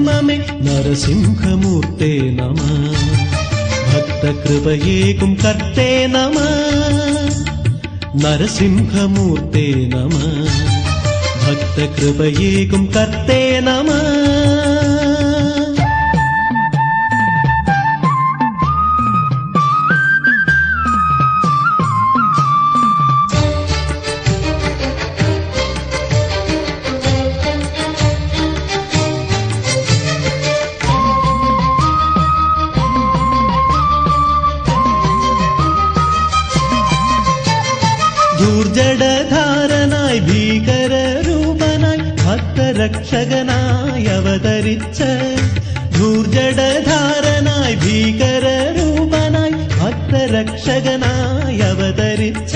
ജന്മമേ നരസിംഹമൂർത്തേ നമഃ. ഭക്തകൃപയേകും കർത്തേ നമഃ. നരസിംഹമൂർത്തേ നമഃ. ഭക്തകൃപയേകും കർത്തേ നമഃ. ധൂർജടധാരനായി ഭീകരരൂപനായി ഭക്തരക്ഷകനായി അവതരിച്ച ധൂർജടധാരനായി ഭീകരരൂപനായി ഭക്തരക്ഷകനായി അവതരിച്ച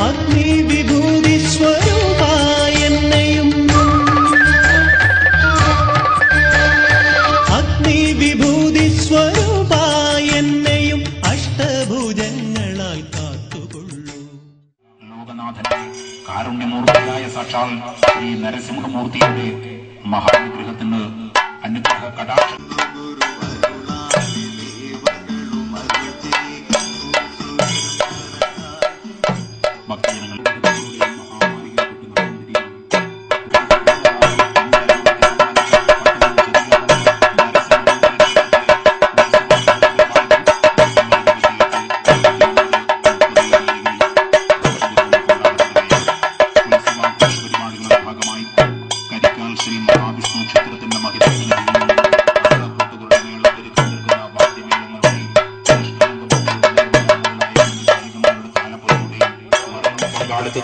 അഗ്നി വിഭൂതി സ്വരൂപായ എന്നെയും അഗ്നി വിഭൂതി സ്വരൂപായ എന്നെയും അഷ്ടഭുജങ്ങളാൽ കാരുണ്യമൂർത്തിയായ സാക്ഷാൽ ശ്രീ നരസിംഹമൂർത്തിയുടെ മഹാനുഗ്രഹത്തിന് അനുഗ്രഹ കടാക്ഷം ഭക്തജനങ്ങൾ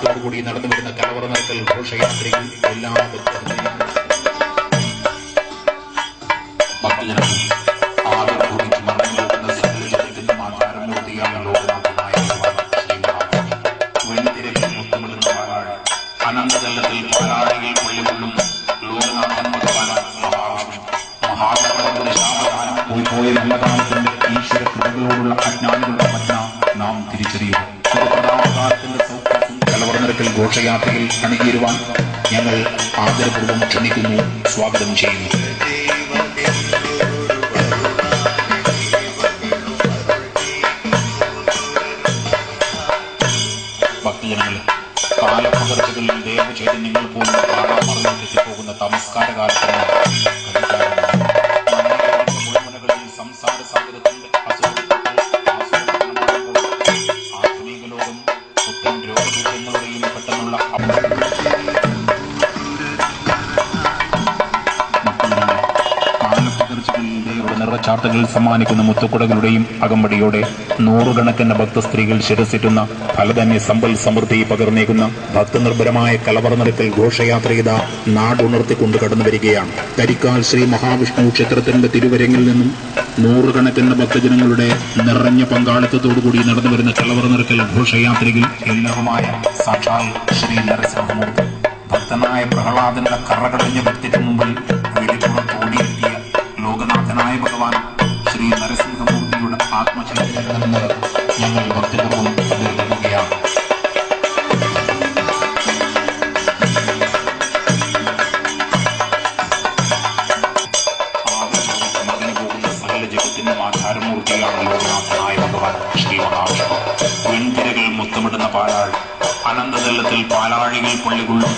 ോടുകൂടി നടന്നു വരുന്ന കലവറ നിറക്കൽ ഘോഷയാത്രയിൽ എല്ലാ ഭക്തജനങ്ങൾ ആദരപൂർവ്വം മറന്നു പോകുന്ന സകലജനത്തിനും ആധാരമൂർത്തിയായ ലോകനാഥനായ വെള്ളിത്തിരക്കിൽ മുത്തമിടുന്ന പാലാഴ് അനന്തതലത്തിൽ പാലാഴികൾ കൊള്ളിക്കൊള്ളും ലോകനാഥൻ ഭഗവാൻ മഹാവിഷ്ണു ശാപദാനം പോയ നല്ല കാലത്തിന്റെ ഈശ്വര കൃപകളോടുള്ള അജ്ഞാനികളുടെ പറ്റ നാം തിരിച്ചറിയും. കലവർനിരക്കൽ ഘോഷയാത്രയിൽ അണിചേരുവാൻ ഞങ്ങൾ ആദരപൂർവ്വം ക്ഷണിക്കുന്നു, സ്വാഗതം ചെയ്യുന്നു. ഭക്തജനങ്ങൾ കാലപകർച്ചകളിൽ ദേവചൈതന്യങ്ങൾ പോലും കാണാമറിഞ്ഞെത്തിപ്പോകുന്ന തമസ്കാര കാലത്താണ് മുഴുവനകളിൽ സംസാര സാഗരത്തിന്റെ ആധുനിക ലോകം പുത്തൻ രോഗദൂരങ്ങളുടെയും പെട്ടെന്നുള്ള കാലപകർച്ചകളിലൂടെ നിറച്ചാട്ടങ്ങൾ സമ്മാനിക്കുന്ന മുത്തുക്കുടകളുടെയും അകമ്പടിയോടെ നൂറുകണക്കിന് ഭക്തസ്ത്രീകൾ ശിരസിറ്റുന്ന ഫലധന്യ സമ്പൽ സമൃദ്ധി പകർന്നേക്കുന്ന ഭക്തനിർഭരമായ കലവറ നിറക്കൽ ഘോഷയാത്രയിത നാടുണർത്തിക്കൊണ്ട് കടന്നു വരികയാണ്. കരിക്കാൽ ശ്രീ മഹാവിഷ്ണു ക്ഷേത്രത്തിന്റെ തിരുവരങ്ങിൽ നിന്നും നൂറുകണക്കിന് ഭക്തജനങ്ങളുടെ നിറഞ്ഞ പങ്കാളിത്തത്തോടുകൂടി നടന്നു വരുന്ന കലവറ നിറക്കൽ ഘോഷയാത്രയിൽ എല്ലാവുമായ സാക്ഷാൽ ശ്രീ നരസിംഹമൂർത്തി ഭക്തനായ പ്രഹ്ലാദന്റെ കറകടഞ്ഞ ഭക്തിക്ക് മുമ്പിൽ വെളിപ്പുറത്തോടിയെത്തിയ ലോകനാഥനായ ഭഗവാൻ ശ്രീ നരസിംഹമൂർത്തിയുടെ ആത്മചൈതന്യം ഞങ്ങൾ ഭക്തിപൂർവ്വം അഭ്യർത്ഥിക്കുകയാണ്. മകന് പോകുന്ന സകല ജഗത്തിനും ആധാരമൂർത്തിയാണ് ലോകനാഥനായ ഭഗവാൻ ശ്രീ മഹാവിഷ്ണു. വെൺതിരകൾ മുത്തമിടുന്ന പാലാഴ് അനന്തതലത്തിൽ പാലാഴികൾ പള്ളികൊള്ളും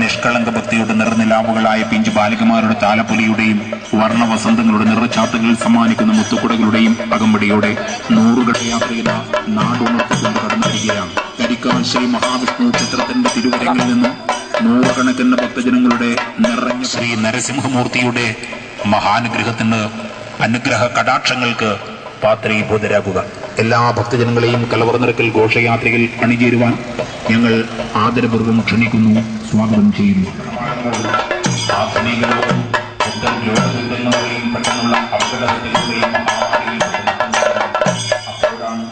നിഷ്കളങ്ക ഭക്തിയുടെ നിറനിലാവുകളായ പിഞ്ചു ബാലികമാരുടെ താലപ്പൊലിയുടെയും വർണ്ണവസന്തങ്ങളുടെ നിറച്ചാട്ടുകൾ സമ്മാനിക്കുന്ന മുത്തുക്കുടകളുടെയും അകമ്പടിയോടെ നൂറുകടയാത്രയില നാടുണർത്തിക്കൊണ്ട് കടന്നിരിക്കുകയാണ്. കരിക്കാൽ ശ്രീ മഹാവിഷ്ണു ക്ഷേത്രത്തിന്റെ തിരുവരങ്ങിൽ നിന്നും നൂറുകണക്കിന് ഭക്തജനങ്ങളുടെ നിറഞ്ഞ ശ്രീ നരസിംഹമൂർത്തിയുടെ മഹാനുഗ്രഹത്തിന് അനുഗ്രഹ കടാക്ഷങ്ങൾക്ക് പാത്രീഭൂതരാകുക. എല്ലാ ഭക്തജനങ്ങളെയും കലവറ നിറക്കൽ ഘോഷയാത്രയിൽ അണിചേരുവാൻ ഞങ്ങൾ ആദരപൂർവ്വം ക്ഷണിക്കുന്നു, സ്വാഗതം ചെയ്യുന്നു. ആധുനിക ലോകം പുത്തൻ രോഗദുരിതങ്ങളുടെയും പെട്ടെന്നുള്ള അപകടത്തിലൂടെയും മഹാമാരിയിൽ അപ്പോഴാണ്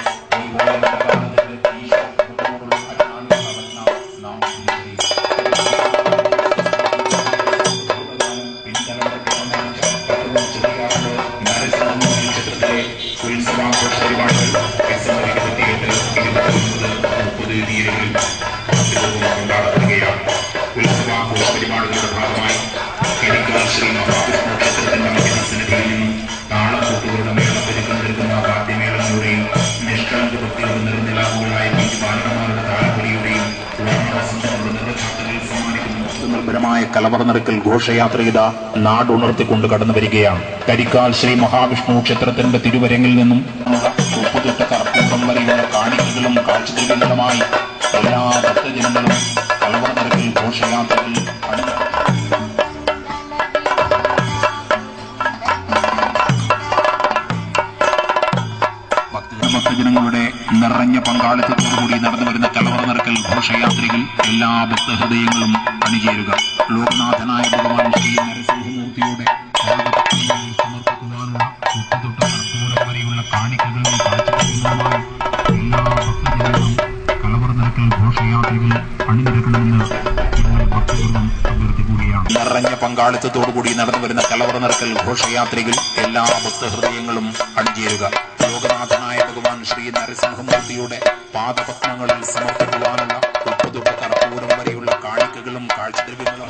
ഉത്സവാഘോഷ പരിപാടികളുടെ ഭാഗമായി കരിക്കാൽ ശ്രീ മഹാവിഷ്ണു കലവറ നിറക്കൽ ഘോഷയാത്രയിത നാടുണർത്തിക്കൊണ്ട് കടന്നു വരികയാണ്. കരിക്കാൽ ശ്രീ മഹാവിഷ്ണു ക്ഷേത്രത്തിന്റെ തിരുവരങ്ങിൽ നിന്നും ഉപ്പുതൊട്ട കർപ്പൂരം വരെയുള്ള കാണിക്കകളും കാഴ്ചദ്രവ്യങ്ങളുമായി എല്ലാ ഭക്തജനങ്ങളും കലവറ നിറക്കൽ ഘോഷയാത്രയിൽ ഭക്തജനങ്ങളുടെ നിറഞ്ഞ പങ്കാളിത്തത്തോടുകൂടി നടന്നു വരുന്ന കലവറ നിറക്കൽ ഘോഷയാത്രയിൽ എല്ലാ ഭക്തഹൃദയങ്ങളും അണിചേരുക. ലോകനാഥനായ ഭഗവാൻ ശ്രീ നരസിംഹമൂർത്തിയുടെ സമർപ്പിക്കുവാനുള്ള ഉപ്പുതൊട്ട കർപ്പൂരം വരെയുള്ള കാണിക്കകളും കാഴ്ചകളുമായി എല്ലാ ഭക്തജനങ്ങളും കലവറ നിറക്കൽ ഘോഷയാത്രയിൽ അണിനിരക്കണമെന്ന് ഭക്തപൂർവ്വം അഭ്യർത്ഥിക്കുകയാണ്. നിറഞ്ഞ പങ്കാളിത്തത്തോടുകൂടി നടന്നു വരുന്ന കലവറ നിറക്കൽ ഘോഷയാത്രയിൽ എല്ലാ ഭക്തഹൃദയങ്ങളും അണിചേരുക. ലോകനാഥനായ ഭഗവാൻ ശ്രീ നരസിംഹമൂർത്തിയുടെ പാദപത്മങ്ങളിൽ സമർപ്പിക്കുവാനുള്ള ഉപ്പുതൊട്ട കർപ്പൂരം വരെയുള്ള കാണിക്കകളും കാഴ്ചദ്രവ്യങ്ങളും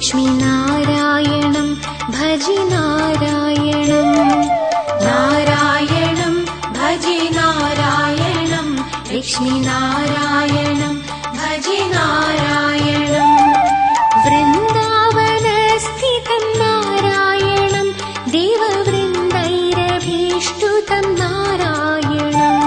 ലക്ഷ്മീനാരായണം ഭജി നാരായണം. നാരായണം ഭജി നാരായണം ലക്ഷ്മീനാരായണം ഭജി നാരായണം. വൃന്ദാവനസ്ഥിതം നാരായണം ദേവവൃന്ദൈരഭീഷ്ടുതം നാരായണം.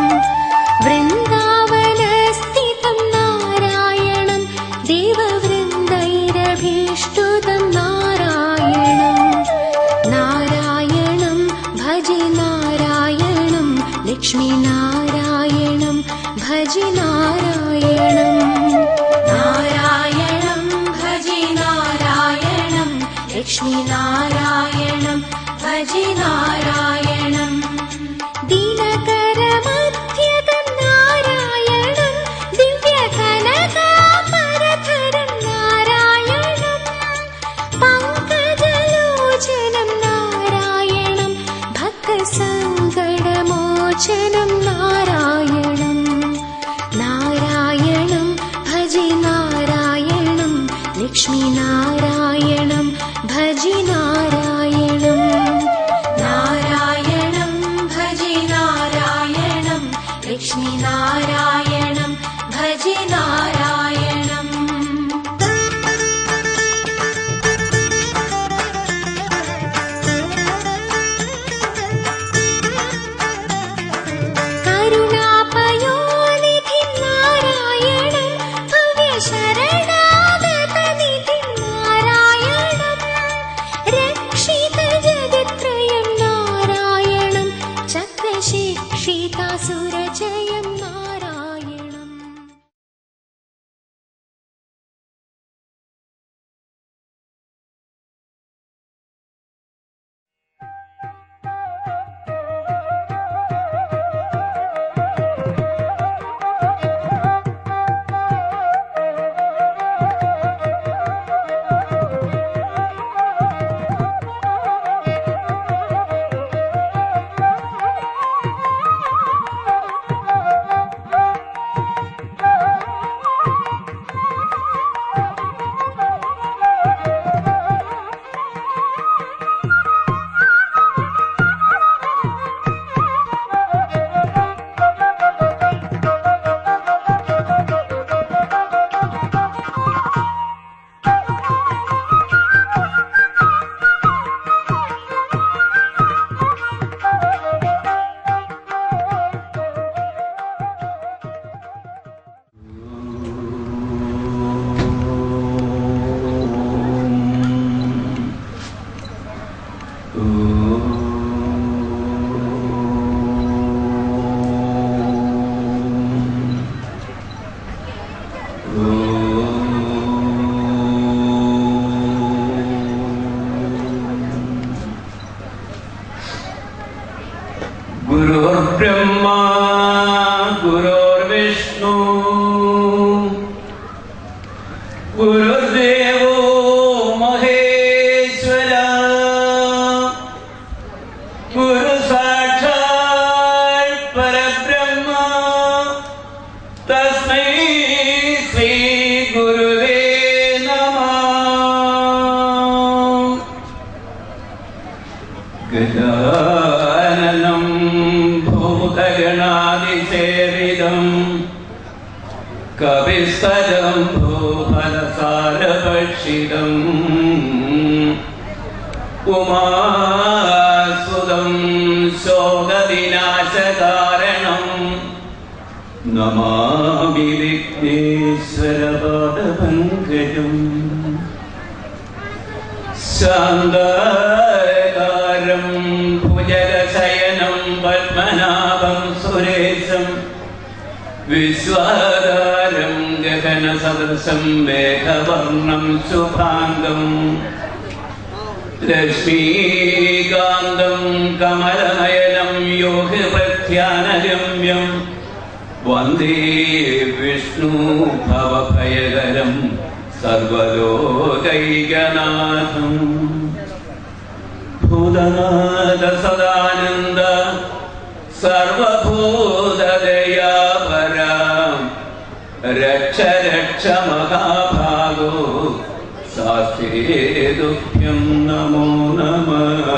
വൃന്ദാവനസ്ഥിതം നാരായണം ദേവവൃന്ദൈരഭീഷ്ടുതം നാരായണം. നാരായണം ഭജി നാരായണം ലക്ഷ്മീനാരായണം ഭജി നാരായണം. നാരായണം ഭജി നാരായണം ലക്ഷ്മീനാരായണം ഭജി നാരായണം. ദിനകരമധ്യതം നാരായണം ദിവ്യകനകാംബരധരം നാരായണം. പങ്കജലോചനം നാരായണം ഭക്തസങ്കടമോചനം നാരായണം. നാരായണം ഭജി നാരായണം ലക്ഷ്മീനാരായണം ഭജി നാരായണം. നാരായണം ഭജി നാരായണം ലക്ഷ്മീനാരായണം ഭജി നാരായണം. കരുണാപയോനിധി നാരായണം ഭവ്യശരണാഗതനിധി നാരായണം. രക്ഷിതജഗത്രയം നാരായണം ചക്രശിക്ഷിതാസുരജയം നാരായണം. गुरुर्ब्रह्मा गुरुर्विष्णु गुरुर्देवो महेश्वरा गुरु साक्षात् परब्रह्मा तस्मै श्री गुरुवे नमः. गजाननं भूतगणादिसेवितं कविस्तजं भूफलसारभक्षितम् उमासुतं शोकविनाशकारणं नमामि विघ्नेश्वरपादपङ्कजम्. शान्ताकारं भुजगशयनं पद्मनाभं सुरेशं विश्वाधारं गगनसदृशं मेघवर्णं शुभाङ्गम् लक्ष्मीकान्तं कमलनयनं योगप्रध्यानगम्यं वन्दे विष्णु भवभयकरं सर्वलोकैकनाथम्. भूतनाथ सदानन्द सर्वभूतदयापरा रक्ष रक्ष महाभागो शास्त्रि ചേതുഭ്യം നമോ നമഃ.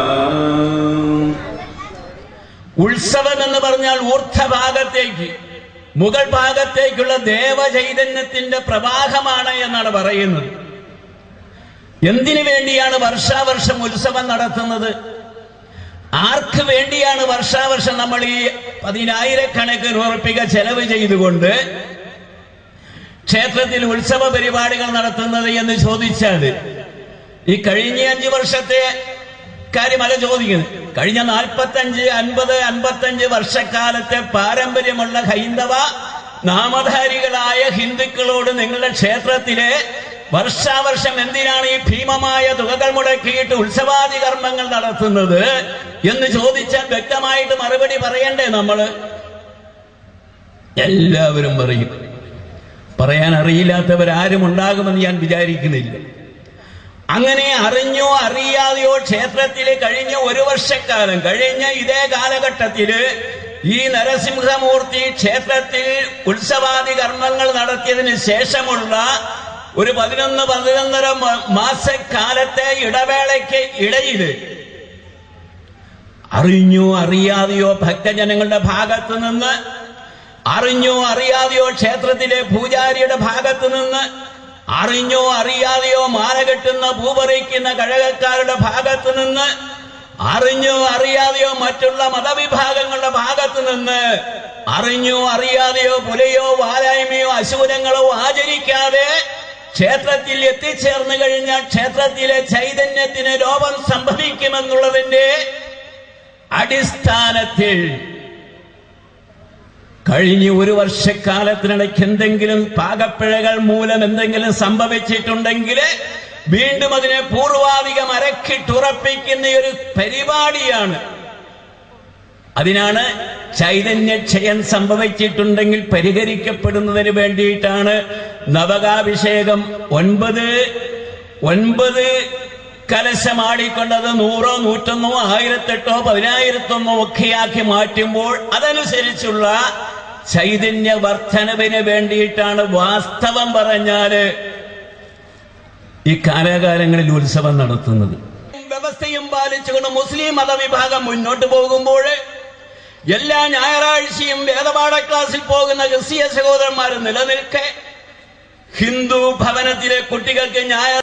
ഉത്സവം എന്ന് പറഞ്ഞാൽ ഊർധ്വഭാഗത്തേക്ക്, മുകൾ ഭാഗത്തേക്കുള്ള ദേവചൈതന്യത്തിന്റെ പ്രവാഹമാണ് എന്നാണ് പറയുന്നത്. എന്തിനു വേണ്ടിയാണ് വർഷാവർഷം ഉത്സവം നടത്തുന്നത്? ആർക്ക് വേണ്ടിയാണ് വർഷാവർഷം നമ്മൾ ഈ 10,000-കണക്കിന് ഉറുപ്പിക ചെലവ് ചെയ്തുകൊണ്ട് ക്ഷേത്രത്തിൽ ഉത്സവ പരിപാടികൾ നടത്തുന്നത് എന്ന് ചോദിച്ചാൽ, ഈ കഴിഞ്ഞ 5 വർഷത്തെ കാര്യമല്ല ചോദിക്കുന്നത്. കഴിഞ്ഞ 45, 50, 55 വർഷക്കാലത്തെ പാരമ്പര്യമുള്ള ഹൈന്ദവ നാമധാരികളായ ഹിന്ദുക്കളോട് നിങ്ങളുടെ ക്ഷേത്രത്തിലെ വർഷാവർഷം എന്തിനാണ് ഈ ഭീമമായ തുകകൾ മുടക്കിയിട്ട് ഉത്സവാദി കർമ്മങ്ങൾ നടത്തുന്നത് എന്ന് ചോദിച്ചാൽ വ്യക്തമായിട്ട് മറുപടി പറയണ്ടേ? നമ്മള് എല്ലാവരും പറയും. പറയാൻ അറിയില്ലാത്തവരാരും ഉണ്ടാകുമെന്ന് ഞാൻ വിചാരിക്കുന്നില്ല. അങ്ങനെ അറിഞ്ഞോ അറിയാതെയോ ക്ഷേത്രത്തില് കഴിഞ്ഞ 1 വർഷക്കാലം, കഴിഞ്ഞ ഇതേ കാലഘട്ടത്തില് ഈ നരസിംഹമൂർത്തി ക്ഷേത്രത്തിൽ ഉത്സവാദി കർമ്മങ്ങൾ നടത്തിയതിന് ശേഷമുള്ള ഒരു 11-11.5 മാസക്കാലത്തെ ഇടവേളയ്ക്ക് ഇടയില് അറിഞ്ഞോ അറിയാതെയോ ഭക്തജനങ്ങളുടെ ഭാഗത്തു നിന്ന്, അറിഞ്ഞോ അറിയാതെയോ ക്ഷേത്രത്തിലെ പൂജാരിയുടെ ഭാഗത്തു നിന്ന്, അറിഞ്ഞോ അറിയാതെയോ മാല കെട്ടുന്ന പൂപറിക്കുന്ന കഴകക്കാരുടെ ഭാഗത്തു നിന്ന്, അറിഞ്ഞോ അറിയാതെയോ മറ്റുള്ള മതവിഭാഗങ്ങളുടെ ഭാഗത്തു നിന്ന്, അറിഞ്ഞോ അറിയാതെയോ പുലയോ വാലായ്മയോ അശൂലങ്ങളോ ആചരിക്കാതെ ക്ഷേത്രത്തിൽ എത്തിച്ചേർന്നു കഴിഞ്ഞാൽ ക്ഷേത്രത്തിലെ ചൈതന്യത്തിന് ലോപം സംഭവിക്കുമെന്നുള്ളതിന്റെ അടിസ്ഥാനത്തിൽ കഴിഞ്ഞ 1 വർഷക്കാലത്തിനിടയ്ക്ക് എന്തെങ്കിലും പാകപ്പിഴകൾ മൂലം എന്തെങ്കിലും സംഭവിച്ചിട്ടുണ്ടെങ്കിൽ വീണ്ടും അതിനെ പൂർവാധികം അരക്കിട്ടുറപ്പിക്കുന്ന ഒരു പരിപാടിയാണ്. അതിനാണ് ചൈതന്യക്ഷയം സംഭവിച്ചിട്ടുണ്ടെങ്കിൽ പരിഹരിക്കപ്പെടുന്നതിന് വേണ്ടിയിട്ടാണ് നവകാഭിഷേകം 9 കലശമാടിക്കൊണ്ടത് 100, 101, 1008, 10,001 ഒക്കെയാക്കി മാറ്റുമ്പോൾ അതനുസരിച്ചുള്ള ചൈതന്യ വർധനവിന് വേണ്ടിയിട്ടാണ് വാസ്തവം പറഞ്ഞാല് ഈ കാലാകാലങ്ങളിൽ ഉത്സവം നടത്തുന്നത്. വ്യവസ്ഥയും പാലിച്ചുകൊണ്ട് മുസ്ലിം മതവിഭാഗം മുന്നോട്ട് പോകുമ്പോൾ എല്ലാ ഞായറാഴ്ചയും വേദപാഠ ക്ലാസ്സിൽ പോകുന്ന ക്രിസ്തീയ സഹോദരന്മാർ നിലനിൽക്കെ ഹിന്ദു ഭവനത്തിലെ കുട്ടികൾക്ക് ഞായർ